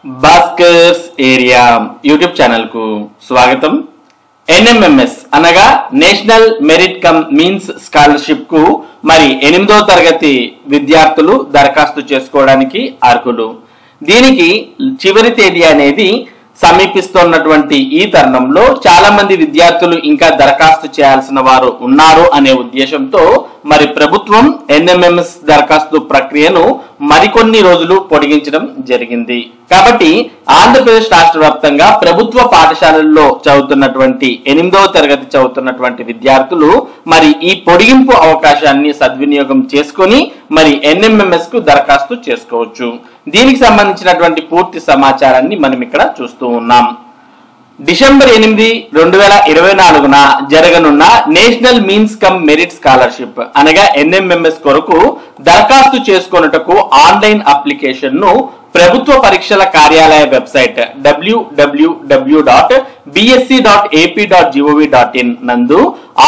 Bhaskar's area YouTube channel కు స్వాగతం. NMMS అనగా national merit come means scholarship కు మరి 8వ తరగతి విద్యార్థులు దరఖాస్తు చేసుకోవడానికి అర్హులు. దీనికి చివరి తేదీ అనేది సమీపిస్తున్నటువంటి ఈ తరుణంలో చాలా మంది విద్యార్థులు ఇంకా దరఖాస్తు చేయాల్సిన వారు ఉన్నారు అనే ఉద్దేశంతో మరి ప్రభుత్వం ఎన్ఎంఎంఎస్ దరఖాస్తు ప్రక్రియను మరికొన్ని రోజులు పొడిగించడం జరిగింది. కాబట్టి ఆంధ్రప్రదేశ్ రాష్ట్ర వ్యాప్తంగా ప్రభుత్వ పాఠశాలల్లో చదువుతున్నటువంటి 8వ తరగతి చదువుతున్నటువంటి విద్యార్థులు మరి ఈ పొడిగింపు అవకాశాన్ని సద్వినియోగం చేసుకొని మరి ఎన్ఎంఎంఎస్ కు దరఖాస్తు చేసుకోవచ్చు. దీనికి సంబంధించినటువంటి పూర్తి సమాచారాన్ని మనం ఇక్కడ చూస్తూ ఉన్నాం. డిసెంబర్ 8, 2024 జరగనున్న national means come merit scholarship అనగా ఎన్ఎంఎంఎస్ కొరకు దరఖాస్తు చేసుకొనుటకు ఆన్లైన్ అప్లికేషన్ ను ప్రభుత్వ పరీక్షల కార్యాలయ వెబ్సైట్ www.bsc.ap.gov.in నందు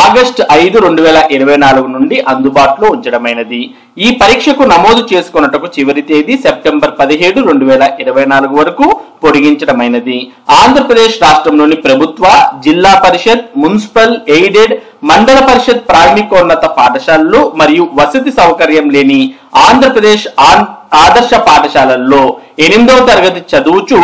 ఆగస్టు 5, 2024 నుండి అందుబాటులో ఉంచడమైనది. ఈ పరీక్షకు నమోదు చేసుకొనుటకు చివరి తేదీ సెప్టెంబర్ 17, 2024 వరకు పొడిగించడమైనది. ఆంధ్రప్రదేశ్ రాష్ట్రంలోని ప్రభుత్వ, జిల్లా పరిషత్, మున్సిపల్, ఎయిడెడ్, మండల పరిషత్ ప్రాథమికోన్నత పాఠశాలలు మరియు వసతి సౌకర్యం లేని ఆంధ్రప్రదేశ్ ఆదర్శ పాఠశాలల్లో 8వ తరగతి చదువుచు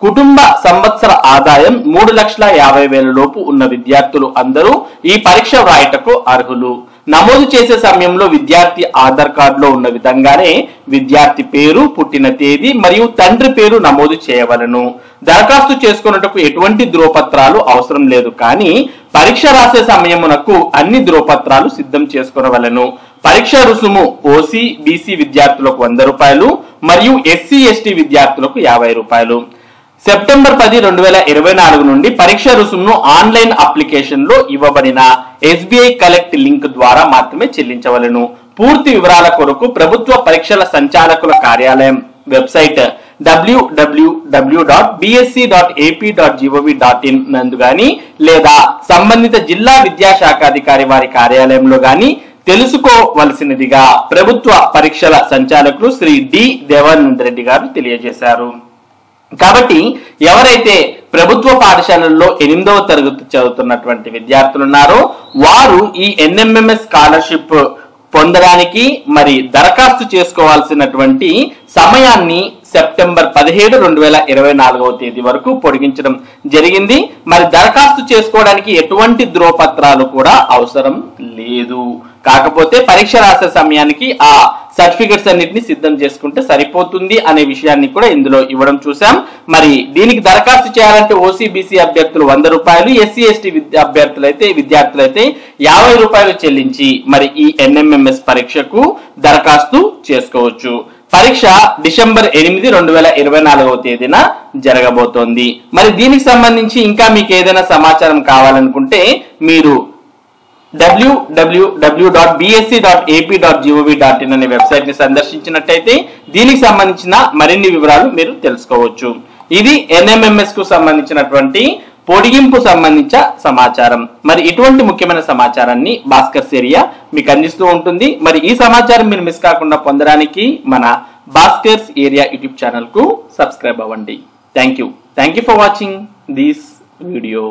కుటుంబ సంవత్సర ఆదాయం 3,50,000 లోపు ఉన్న విద్యార్థులు అందరూ ఈ పరీక్ష వ్రాయటకు అర్హులు. నమోదు చేసే సమయంలో విద్యార్థి ఆధార్ కార్డులో ఉన్న విధంగానే విద్యార్థి పేరు, పుట్టిన తేదీ మరియు తండ్రి పేరు నమోదు చేయవలను. దరఖాస్తు చేసుకున్నటకు ఎటువంటి ధ్రువపత్రాలు అవసరం లేదు, కానీ పరీక్ష రాసే సమయమునకు అన్ని ధ్రువపత్రాలు సిద్ధం చేసుకునవలను. పరీక్ష రుసుము ఓసీ, బీసీ విద్యార్థులకు 100 రూపాయలు మరియు ఎస్సీ, ఎస్టీ విద్యార్థులకు 50 రూపాయలు. సెప్టెంబర్ 10, 2024 నుండి పరీక్ష రుసుమును ఆన్లైన్ అప్లికేషన్ లో ఇవ్వబడిన ఎస్బీఐ కలెక్ట్ లింక్ ద్వారా మాత్రమే చెల్లించవలను. పూర్తి వివరాల కొరకు ప్రభుత్వ పరీక్షల సంచాలకుల కార్యాలయం వెబ్సైట్ www.bsc.ap.gov.in నందు గాని లేదా సంబంధిత జిల్లా విద్యాశాఖాధికారి వారి కార్యాలయంలో గాని తెలుసుకోవలసినదిగా ప్రభుత్వ పరీక్షల సంచాలకులు శ్రీ డి దేవానంద రెడ్డి గారు తెలియజేశారు. కాబట్టి ఎవరైతే ప్రభుత్వ పాఠశాలల్లో 8వ తరగతి చదువుతున్నటువంటి విద్యార్థులు ఉన్నారో వారు ఈ ఎన్ఎంఎంఎస్ స్కాలర్షిప్ పొందడానికి మరి దరఖాస్తు చేసుకోవాల్సినటువంటి సమయాన్ని సెప్టెంబర్ 17, 2024 వరకు పొడిగించడం జరిగింది. మరి దరఖాస్తు చేసుకోవడానికి ఎటువంటి ధ్రువపత్రాలు కూడా అవసరం లేదు. కాకపోతే పరీక్ష రాసే సమయానికి ఆ సర్టిఫికెట్స్ అన్నిటిని సిద్ధం చేసుకుంటే సరిపోతుంది అనే విషయాన్ని కూడా ఇందులో ఇవ్వడం చూసాం. మరి దీనికి దరఖాస్తు చేయాలంటే ఓసీబీసీ అభ్యర్థులు 100 రూపాయలు, ఎస్సీ, ఎస్టీ విద్యార్థులైతే 50 రూపాయలు చెల్లించి మరి ఈ ఎన్ఎంఎంఎస్ పరీక్షకు దరఖాస్తు చేసుకోవచ్చు. పరీక్ష డిసెంబర్ 8, 2024 జరగబోతోంది. మరి దీనికి సంబంధించి ఇంకా మీకు ఏదైనా సమాచారం కావాలనుకుంటే మీరు www.bsc.ap.gov.in అనే వెబ్సైట్ ని సందర్శించినట్టయితే దీనికి సంబంధించిన మరిన్ని వివరాలు మీరు తెలుసుకోవచ్చు. ఇది ఎన్ఎంఎంఎస్ కు సంబంధించినటువంటి పొడిగింపు సంబంధించిన సమాచారం. మరి ఇటువంటి ముఖ్యమైన సమాచారాన్ని భాస్కర్స్ ఏరియా మీకు అందిస్తూ ఉంటుంది. మరి ఈ సమాచారం మీరు మిస్ కాకుండా పొందడానికి మన భాస్కర్స్ ఏరియా యూట్యూబ్ ఛానల్ కు సబ్స్క్రైబ్ అవ్వండి. Thank you for watching this video.